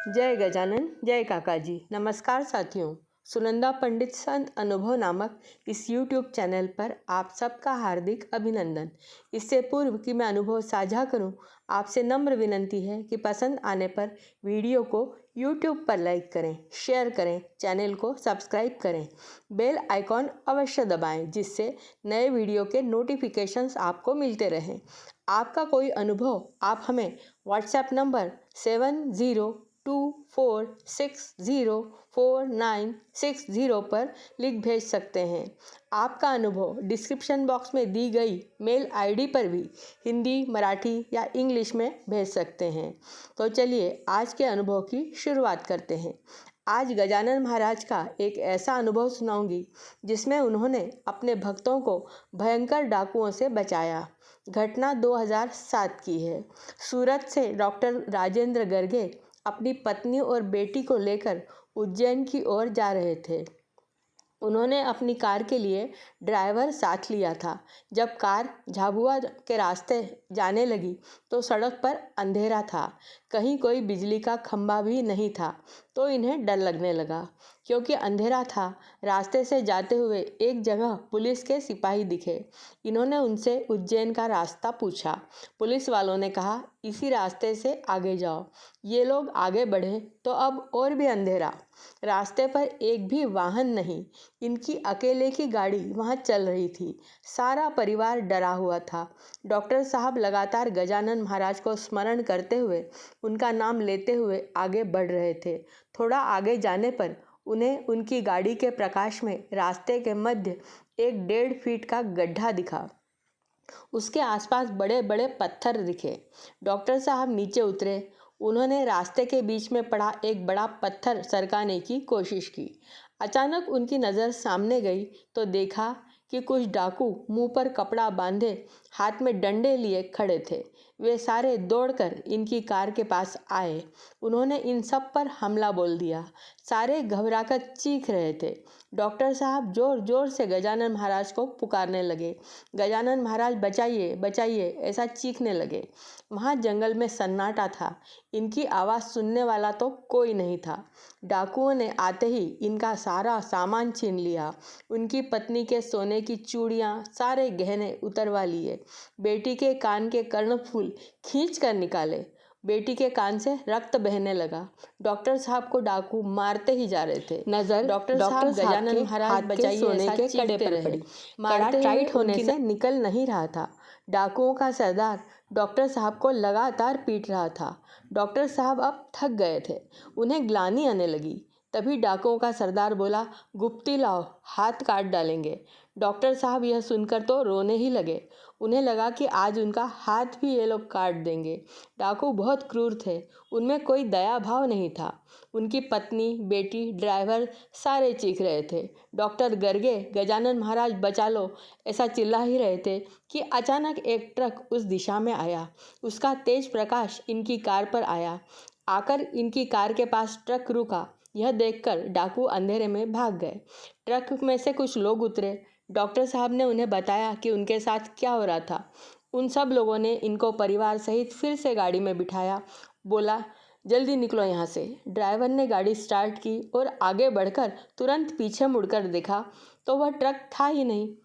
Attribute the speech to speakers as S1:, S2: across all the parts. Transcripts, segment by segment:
S1: जय गजानन, जय काका जी। नमस्कार साथियों, सुनंदा पंडित संत अनुभव नामक इस YouTube चैनल पर आप सबका हार्दिक अभिनंदन। इससे पूर्व कि मैं अनुभव साझा करूं, आपसे नम्र विनंती है कि पसंद आने पर वीडियो को YouTube पर लाइक करें, शेयर करें, चैनल को सब्सक्राइब करें, बेल आइकॉन अवश्य दबाएं, जिससे नए वीडियो के नोटिफिकेशंस आपको मिलते रहें। आपका कोई अनुभव आप हमें व्हाट्सएप नंबर 7024604960 पर लिख भेज सकते हैं। आपका अनुभव डिस्क्रिप्शन बॉक्स में दी गई मेल आईडी पर भी हिंदी, मराठी या इंग्लिश में भेज सकते हैं। तो चलिए आज के अनुभव की शुरुआत करते हैं। आज गजानन महाराज का एक ऐसा अनुभव सुनाऊंगी जिसमें उन्होंने अपने भक्तों को भयंकर डाकुओं से बचाया। घटना 2007 की है। सूरत से डॉक्टर राजेंद्र गर्गे अपनी पत्नी और बेटी को लेकर उज्जैन की ओर जा रहे थे। उन्होंने अपनी कार के लिए ड्राइवर साथ लिया था। जब कार झाबुआ के रास्ते जाने लगी तो सड़क पर अंधेरा था, कहीं कोई बिजली का खंभा भी नहीं था। तो इन्हें डर लगने लगा, क्योंकि अंधेरा था। रास्ते से जाते हुए एक जगह पुलिस के सिपाही दिखे। इन्होंने उनसे उज्जैन का रास्ता पूछा। पुलिस वालों ने कहा, इसी रास्ते से आगे जाओ। ये लोग आगे बढ़े तो अब और भी अंधेरा। रास्ते पर एक भी वाहन नहीं, इनकी अकेले की गाड़ी वहां चल रही थी। सारा परिवार डरा हुआ था। डॉक्टर साहब लगातार गजानन महाराज को स्मरण करते हुए, उनका नाम लेते हुए आगे बढ़ रहे थे। थोड़ा आगे जाने पर उन्हें उनकी गाड़ी के प्रकाश में रास्ते के मध्य एक 1.5 फीट का गड्ढा दिखा। उसके आसपास बड़े बड़े पत्थर दिखे। डॉक्टर साहब नीचे उतरे। उन्होंने रास्ते के बीच में पड़ा एक बड़ा पत्थर सरकाने की कोशिश की। अचानक उनकी नज़र सामने गई तो देखा कि कुछ डाकू मुंह पर कपड़ा बांधे हाथ में डंडे लिए खड़े थे। वे सारे दौड़कर इनकी कार के पास आए। उन्होंने इन सब पर हमला बोल दिया। सारे घबराकर चीख रहे थे। डॉक्टर साहब जोर जोर से गजानन महाराज को पुकारने लगे। गजानन महाराज बचाइए, बचाइए, ऐसा चीखने लगे। वहाँ जंगल में सन्नाटा था। इनकी आवाज़ सुनने वाला तो कोई नहीं था। डाकुओं ने आते ही इनका सारा सामान छीन लिया। उनकी पत्नी के सोने की चूड़ियाँ, सारे गहने उतरवा लिए। बेटी के कान के कर्णफूल खींच कर निकाले। बेटी के कान से रक्त बहने लगा। डॉक्टर साहब को डाकू मारते ही जा रहे थे। नजर डॉक्टर साहब गजानन महाराज बचाइए सोने के कड़े पर पड़ी। मारते टाइट होने से निकल नहीं रहा था। डाकुओं का सरदार डॉक्टर साहब को लगातार पीट रहा था। डॉक्टर साहब अब थक गए थे। उन्हें ग्लानि आने लगी। तभी डाकुओं का सरदार बोला, गुप्ती लाओ, हाथ काट डालेंगे। डॉक्टर साहब यह सुनकर तो रोने ही लगे। उन्हें लगा कि आज उनका हाथ भी ये लोग काट देंगे। डाकू बहुत क्रूर थे, उनमें कोई दया भाव नहीं था। उनकी पत्नी, बेटी, ड्राइवर सारे चीख रहे थे। डॉक्टर गर्गे गजानन महाराज बचा लो ऐसा चिल्ला ही रहे थे कि अचानक एक ट्रक उस दिशा में आया। उसका तेज प्रकाश इनकी कार पर आया। आकर इनकी कार के पास ट्रक रुका। यह देखकर डाकू अंधेरे में भाग गए। ट्रक में से कुछ लोग उतरे। डॉक्टर साहब ने उन्हें बताया कि उनके साथ क्या हो रहा था। उन सब लोगों ने इनको परिवार सहित फिर से गाड़ी में बिठाया। बोला, जल्दी निकलो यहाँ से। ड्राइवर ने गाड़ी स्टार्ट की और आगे बढ़कर तुरंत पीछे मुड़कर देखा तो वह ट्रक था ही नहीं।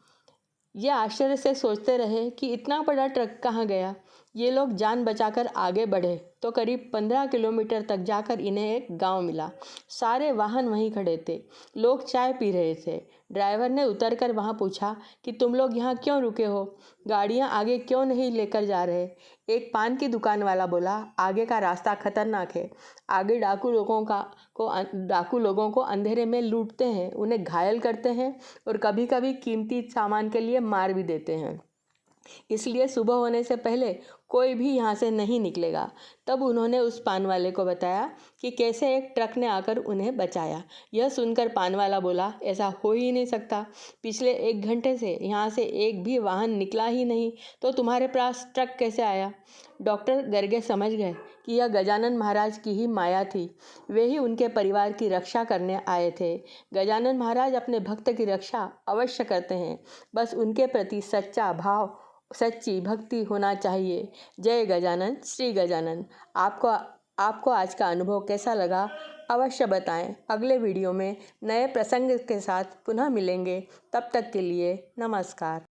S1: ये आश्चर्य से सोचते रहे कि इतना बड़ा ट्रक कहाँ गया। ये लोग जान बचाकर आगे बढ़े तो करीब 15 किलोमीटर तक जाकर इन्हें एक गांव मिला। सारे वाहन वहीं खड़े थे। लोग चाय पी रहे थे। ड्राइवर ने उतरकर वहां पूछा कि तुम लोग यहाँ क्यों रुके हो, गाड़ियाँ आगे क्यों नहीं लेकर जा रहे। एक पान की दुकान वाला बोला, आगे का रास्ता खतरनाक है। आगे डाकू लोगों को अंधेरे में लूटते हैं, उन्हें घायल करते हैं और कभी कभी कीमती सामान के लिए मार भी देते हैं। इसलिए सुबह होने से पहले कोई भी यहाँ से नहीं निकलेगा। तब उन्होंने उस पान वाले को बताया कि कैसे एक ट्रक ने आकर उन्हें बचाया। यह सुनकर पान वाला बोला, ऐसा हो ही नहीं सकता। पिछले 1 घंटे से यहाँ से एक भी वाहन निकला ही नहीं, तो तुम्हारे पास ट्रक कैसे आया। डॉक्टर गर्गे समझ गए कि यह गजानन महाराज की ही माया थी। वे ही उनके परिवार की रक्षा करने आए थे। गजानन महाराज अपने भक्त की रक्षा अवश्य करते हैं, बस उनके प्रति सच्चा भाव, सच्ची भक्ति होना चाहिए। जय गजानन, श्री गजानन। आपको आपको आज का अनुभव कैसा लगा अवश्य बताएं। अगले वीडियो में नए प्रसंग के साथ पुनः मिलेंगे। तब तक के लिए नमस्कार।